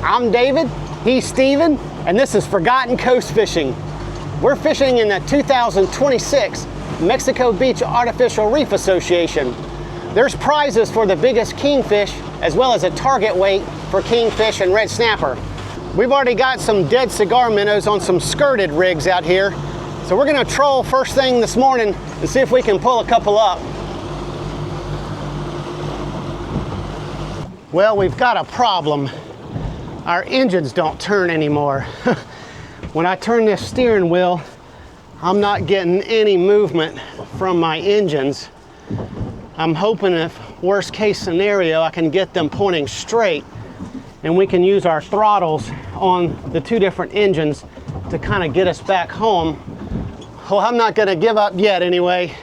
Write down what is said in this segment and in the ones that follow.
I'm David, he's Steven, and this is Forgotten Coast Fishing. We're fishing in the 2026 Mexico Beach Artificial Reef Association. There's prizes for the biggest kingfish, as well as a target weight for kingfish and red snapper. We've already got some dead cigar minnows on some skirted rigs out here, so we're gonna troll first thing this morning and see if we can pull a couple up. Well, we've got a problem. Our engines don't turn anymore. When I turn this steering wheel, I'm not getting any movement from my engines. I'm hoping if worst case scenario, I can get them pointing straight and we can use our throttles on the two different engines to kind of get us back home. Well, I'm not gonna give up yet anyway.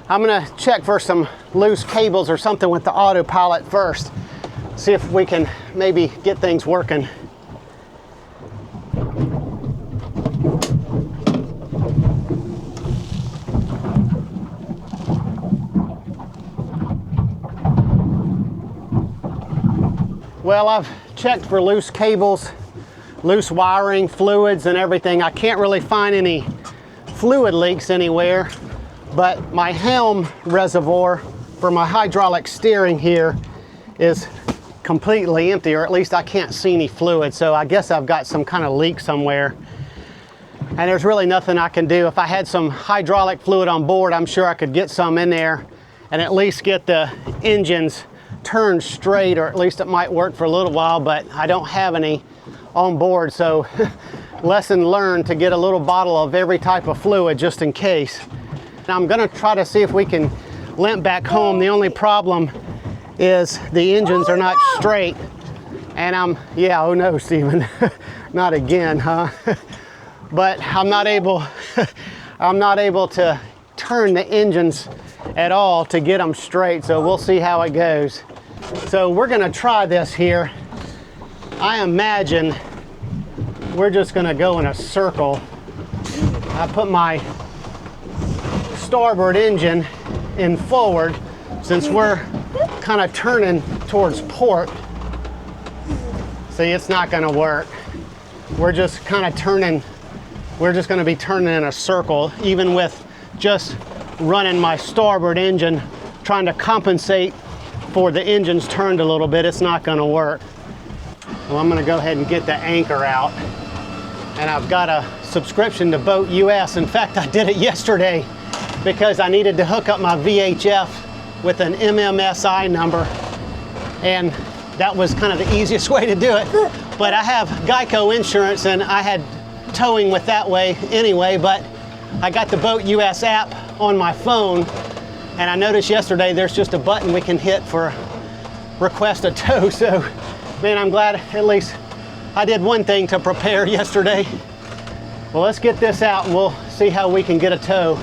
I'm gonna check for some loose cables or something with the autopilot first. See if we can maybe get things working. Well, I've checked for loose cables, loose wiring, fluids and everything. I can't really find any fluid leaks anywhere, but my helm reservoir for my hydraulic steering here is completely empty, or at least I can't see any fluid, so I guess I've got some kind of leak somewhere. And there's really nothing I can do. If I had some hydraulic fluid on board, I'm sure I could get some in there and at least get the engines turned straight, or at least it might work for a little while, but I don't have any on board, so lesson learned to get a little bottle of every type of fluid just in case. Now I'm gonna try to see if we can limp back home. The only problem is the engines are not straight, and yeah, oh no, Steven, not again, huh? But I'm not able to turn the engines at all to get them straight, so we'll see how it goes. So we're gonna try this here. I imagine we're just gonna go in a circle. I put my starboard engine in forward since we're kind of turning towards port. See, it's not gonna work. We're just kind of turning, we're just gonna be turning in a circle, even with just running my starboard engine, trying to compensate for the engines turned a little bit. It's not gonna work. Well, I'm gonna go ahead and get the anchor out. And I've got a subscription to TowBoatUS. In fact, I did it yesterday because I needed to hook up my VHF with an MMSI number, and that was kind of the easiest way to do it. But I have Geico insurance and I had towing with that way anyway, but I got the TowBoatUS app on my phone, and I noticed yesterday there's just a button we can hit for request a tow. So man, I'm glad at least I did one thing to prepare yesterday. Well, let's get this out and we'll see how we can get a tow.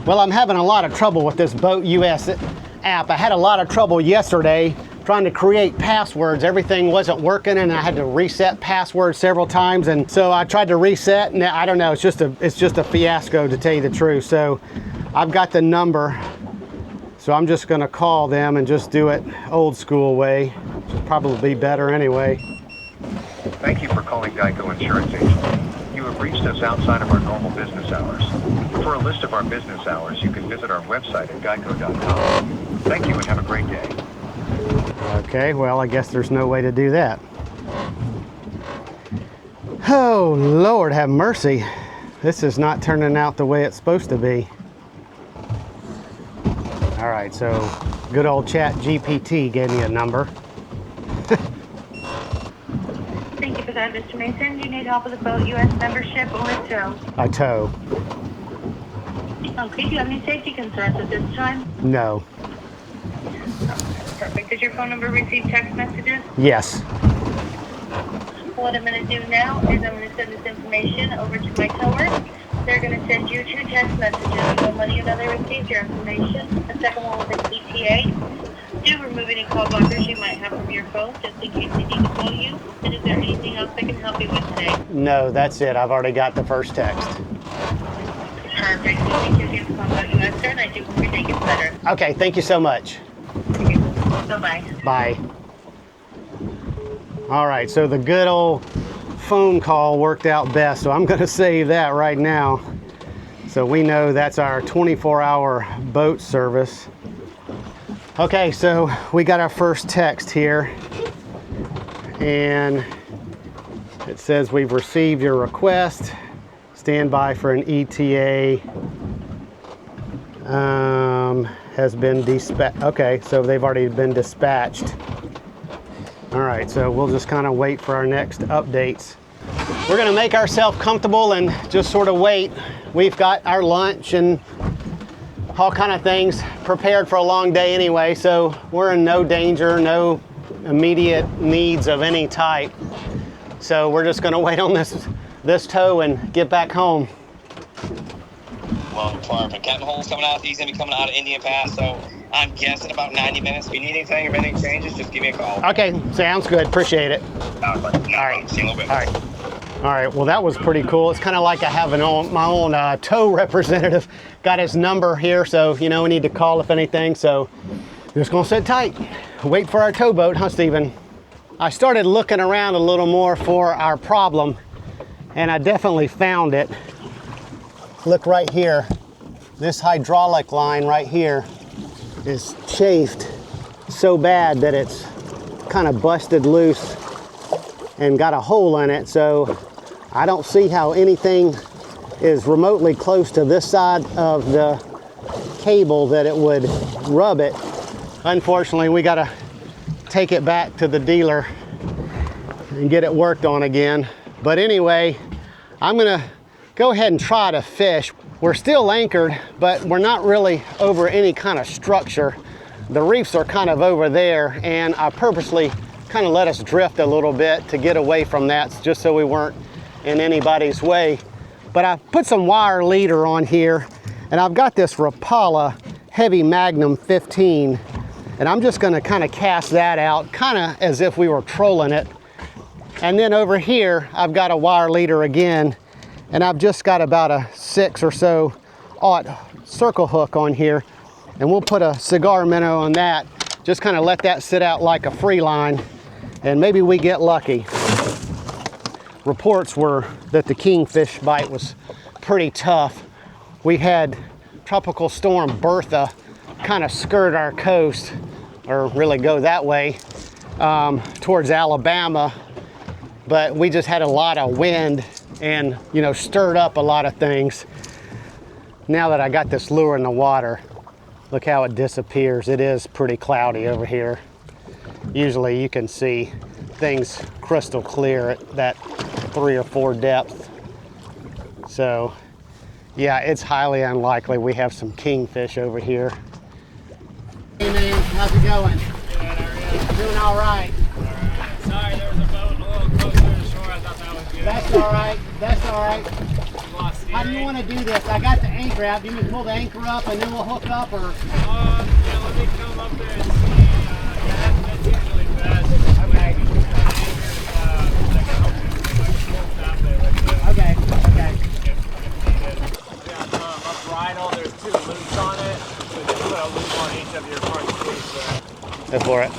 Well, I'm having a lot of trouble with this TowBoatUS app. I had a lot of trouble yesterday trying to create passwords. Everything wasn't working and I had to reset passwords several times. And so I tried to reset and I don't know, it's just a fiasco to tell you the truth. So I've got the number. So I'm just gonna call them and just do it old school way, which would probably be better anyway. Thank you for calling Geico Insurance Agency. You have reached us outside of our normal business hours. For a list of our business hours, you can visit our website at geico.com. Thank you and have a great day. Okay, well, I guess there's no way to do that. Oh, Lord have mercy. This is not turning out the way it's supposed to be. All right, so good old Chat GPT gave me a number. Thank you for that, Mr. Mason. Do you need help with the TowBoatUS membership or a tow? A tow. Okay, do you have any safety concerns at this time? No. Perfect. Does your phone number receive text messages? Yes. What I'm going to do now is I'm going to send this information over to my tower. They're going to send you 2 text messages. One letting you know they received your information. The second one with an ETA. Do remove any call blockers you might have from your phone just in case they need to call you. And is there anything else I can help you with today? No, that's it. I've already got the first text. Perfect. Well, thank you again for calling TowBoatUS, sir, and I do hope your day gets better. Okay, thank you so much. Bye-bye. Bye. All right, so the good old phone call worked out best, so I'm gonna save that right now. So we know that's our 24-hour boat service. Okay, so we got our first text here, and it says we've received your request. Stand by for an ETA. Has been dispatched. Okay, so they've already been dispatched. All right, so we'll just kind of wait for our next updates. We're gonna make ourselves comfortable and just sort of wait. We've got our lunch and all kind of things prepared for a long day anyway, so we're in no danger, no immediate needs of any type. So we're just gonna wait on this tow and get back home. Well, perfect. Captain Holt's coming out. He's going to be coming out of Indian Pass, so I'm guessing about 90 minutes. If you need anything, if anything changes, just give me a call. Okay, sounds good. Appreciate it. All right. See you in a little bit. All right. All right, well, that was pretty cool. It's kind of like I have my own tow representative. Got his number here, so, you know, we need to call if anything. So just going to sit tight. Wait for our towboat, huh, Stephen? I started looking around a little more for our problem, and I definitely found it. Look right here. This hydraulic line right here is chafed so bad that it's kind of busted loose and got a hole in it. So I don't see how anything is remotely close to this side of the cable that it would rub it. Unfortunately, we got to take it back to the dealer and get it worked on again. But anyway, I'm gonna go ahead and try to fish. We're still anchored, but we're not really over any kind of structure. The reefs are kind of over there, and I purposely kind of let us drift a little bit to get away from that, just so we weren't in anybody's way. But I put some wire leader on here, and I've got this Rapala Heavy Magnum 15, and I'm just gonna kind of cast that out, kind of as if we were trolling it. And then over here, I've got a wire leader again, and I've just got about a 6 or so aught circle hook on here, and we'll put a cigar minnow on that. Just kind of let that sit out like a free line, and maybe we get lucky. Reports were that the kingfish bite was pretty tough. We had Tropical Storm Bertha kind of skirt our coast, or really go that way, towards Alabama, but we just had a lot of wind and, you know, stirred up a lot of things. Now that I got this lure in the water, look how it disappears. It is pretty cloudy over here. Usually you can see things crystal clear at that 3 or 4 depth. So yeah, it's highly unlikely we have some kingfish over here. Hey man, how's it going? Good, how are you? Doing all right. Alright. Sorry, there was a boat a little closer to the shore. I thought that was good. That's all right. That's all right. You lost steering. How do you want to do this? I got the anchor out. Do you want me to pull the anchor up and then we'll hook up, or? Yeah, let me come up there and see. Yeah, that's usually best. Okay. Okay. Okay. Up bridle, there's 2 loops on it. So just put a loop on each of your front screws there. Go for it.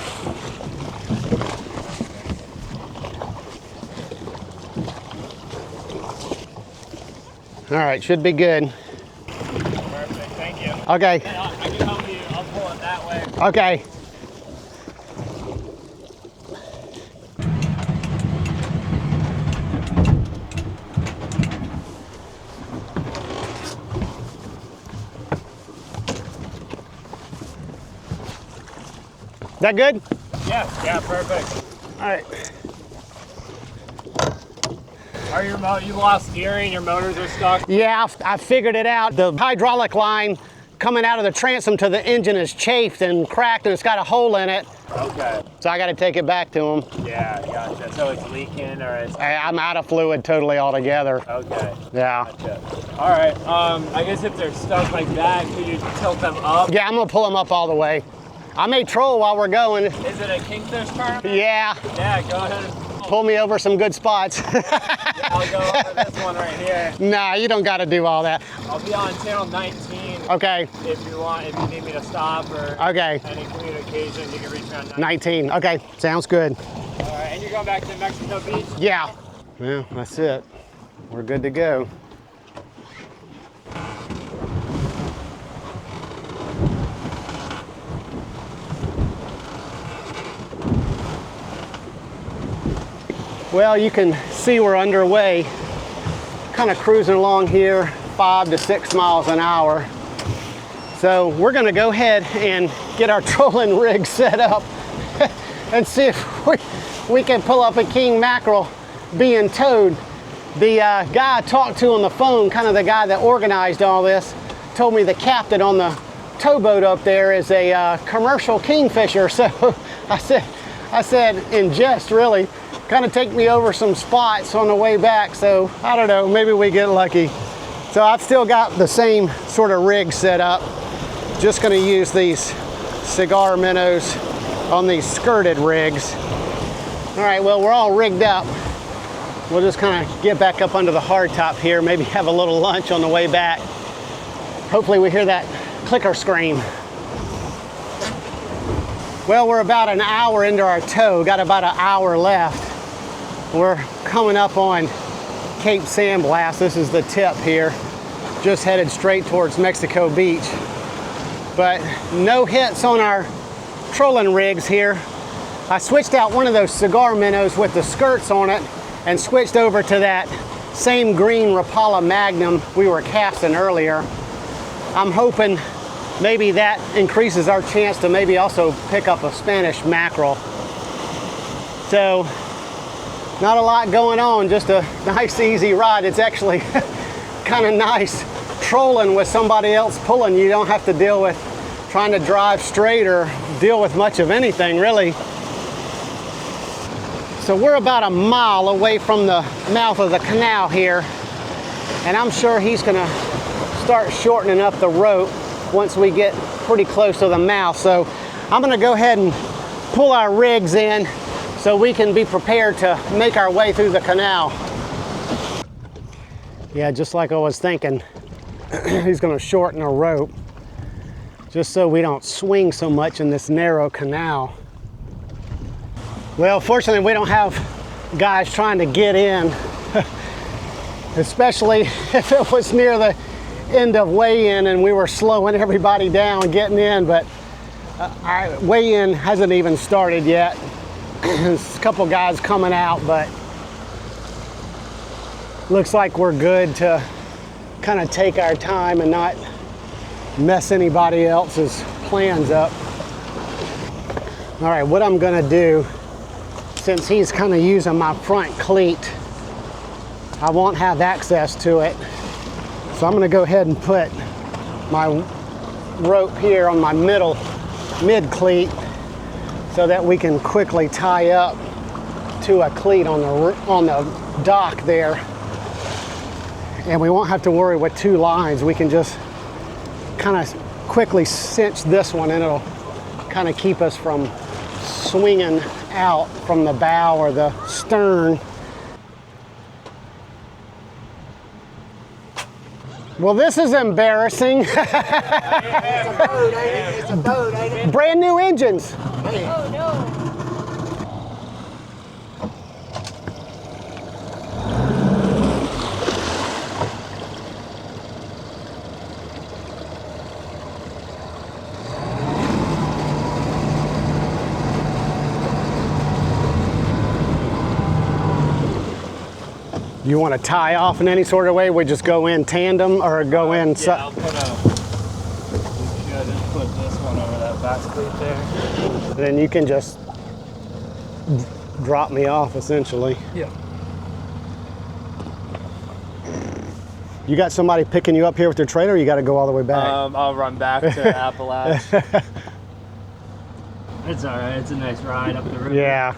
All right, should be good. Perfect, thank you. Okay. I can help you. I'll pull it that way. Okay. That good? Yeah, perfect. All right. Are you lost steering? Your motors are stuck? Yeah, I figured it out. The hydraulic line coming out of the transom to the engine is chafed and cracked, and it's got a hole in it. Okay. So I got to take it back to him. Yeah, gotcha. So it's leaking, or it's... I'm out of fluid totally altogether. Okay. Yeah. Gotcha. All right. I guess if they're stuck like that, could you tilt them up? Yeah, I'm gonna pull them up all the way. I may troll while we're going. Is it a kingfish tournament? Yeah. Yeah, go ahead. Pull me over some good spots. I'll go over this one right here. Nah, you don't got to do all that. I'll be on channel 19 Okay. If you need me to stop or Okay. any communication, you can reach me on 19. Okay, sounds good. All right, and you're going back to Mexico Beach? Yeah. Well, that's it. We're good to go. Well, you can see we're underway, kind of cruising along here 5 to 6 miles an hour. So we're gonna go ahead and get our trolling rig set up and see if we can pull up a king mackerel being towed. The guy I talked to on the phone, kind of the guy that organized all this, told me the captain on the towboat up there is a commercial kingfisher. So I said in jest, really, kind of take me over some spots on the way back. So I don't know, maybe we get lucky. So I've still got the same sort of rig set up. Just going to use these cigar minnows on these skirted rigs. All right, well, we're all rigged up. We'll just kind of get back up under the hardtop here, maybe have a little lunch on the way back. Hopefully we hear that clicker scream. Well, we're about an hour into our tow, got about an hour left. We're coming up on Cape Sandblast. This is the tip here, just headed straight towards Mexico Beach. But no hits on our trolling rigs here. I switched out one of those cigar minnows with the skirts on it and switched over to that same green Rapala Magnum we were casting earlier. I'm hoping maybe that increases our chance to maybe also pick up a Spanish mackerel. So, not a lot going on, just a nice easy ride. It's actually kind of nice trolling with somebody else pulling. You don't have to deal with trying to drive straight or deal with much of anything, really. So we're about a mile away from the mouth of the canal here, and I'm sure he's gonna start shortening up the rope once we get pretty close to the mouth. So I'm gonna go ahead and pull our rigs in so we can be prepared to make our way through the canal. Yeah, just like I was thinking, he's gonna shorten a rope just so we don't swing so much in this narrow canal. Well, fortunately, we don't have guys trying to get in, especially if it was near the end of weigh-in and we were slowing everybody down getting in, but our weigh-in hasn't even started yet. There's a couple guys coming out, but looks like we're good to kind of take our time and not mess anybody else's plans up. All right, what I'm gonna do, since he's kind of using my front cleat, I won't have access to it. So I'm gonna go ahead and put my rope here on my mid cleat so that we can quickly tie up to a cleat on the dock there. And we won't have to worry with two lines. We can just kind of quickly cinch this one and it'll kind of keep us from swinging out from the bow or the stern. Well, this is embarrassing. It's a boat, ain't it? It's a boat, ain't it? Brand new engines. Oh no. You want to tie off in any sort of way? We just go in tandem or go in? Yeah, I'll put this one over that back cleat there. Then you can just drop me off, essentially. Yeah. You got somebody picking you up here with your trailer, or you got to go all the way back? I'll run back to Appalachia. It's all right. It's a nice ride up the river. Yeah.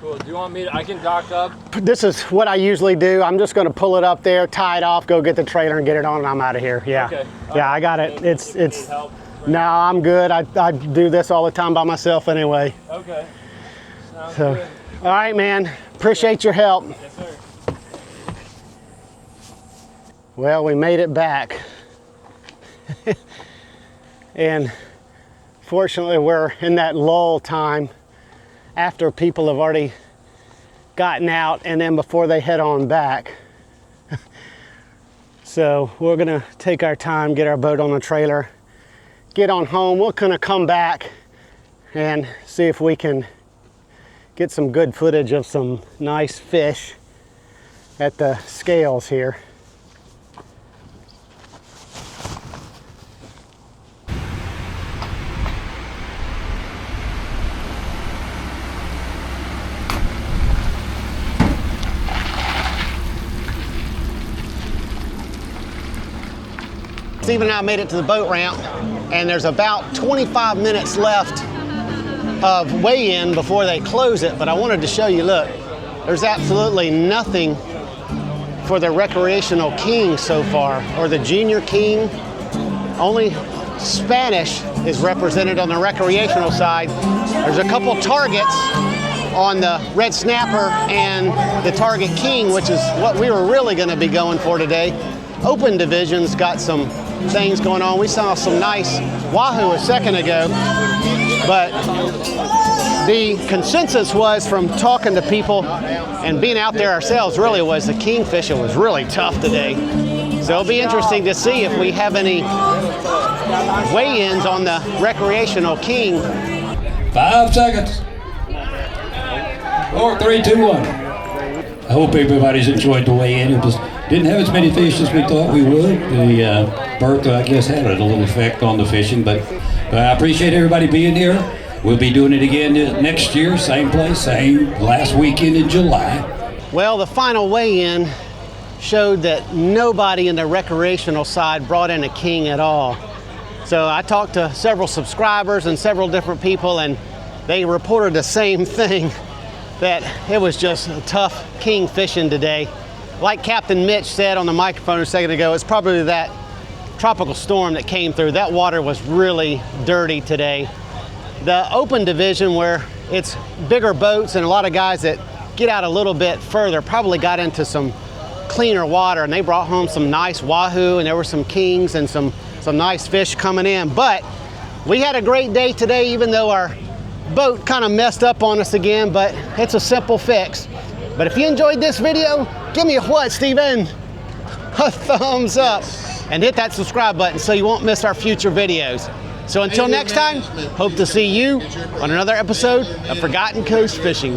Cool. Do you want me to, I can dock up? This is what I usually do. I'm just gonna pull it up there, tie it off, go get the trailer and get it on, and I'm out of here. Yeah. Okay. Yeah, I got it. It's, Need help? no, I'm good. I do this all the time by myself anyway. Okay. Sounds So, good. all right, man. Appreciate your help. Yes, sir. Well, we made it back. And fortunately, we're in that lull time after people have already gotten out and then before they head on back. So we're gonna take our time, get our boat on the trailer, get on home. We're gonna come back and see if we can get some good footage of some nice fish at the scales here. Stephen and I made it to the boat ramp, and there's about 25 minutes left of weigh-in before they close it, but I wanted to show you, look, there's absolutely nothing for the recreational king so far, or the junior king. Only Spanish is represented on the recreational side. There's a couple targets on the red snapper and the target king, which is what we were really gonna be going for today. Open division's got some things going on. We saw some nice wahoo a second ago, but the consensus was from talking to people and being out there ourselves really was the kingfisher was really tough today. So it'll be interesting to see if we have any weigh-ins on the recreational king. 5 seconds. 4, 3, 2, 1. I hope everybody's enjoyed the weigh-in. It was didn't have as many fish as we thought we would. The berth, I guess, had a little effect on the fishing, but I appreciate everybody being here. We'll be doing it again next year, same place, same last weekend in July. Well, the final weigh-in showed that nobody in the recreational side brought in a king at all. So I talked to several subscribers and several different people, and they reported the same thing, that it was just a tough king fishing today. Like Captain Mitch said on the microphone a second ago, it's probably that tropical storm that came through. That water was really dirty today. The open division, where it's bigger boats and a lot of guys that get out a little bit further, probably got into some cleaner water, and they brought home some nice wahoo, and there were some kings and some nice fish coming in. But we had a great day today, even though our boat kind of messed up on us again, but it's a simple fix. But if you enjoyed this video, give me a what, Steven? A thumbs up. And hit that subscribe button so you won't miss our future videos. So until next time, hope to see you on another episode of Forgotten Coast Fishing.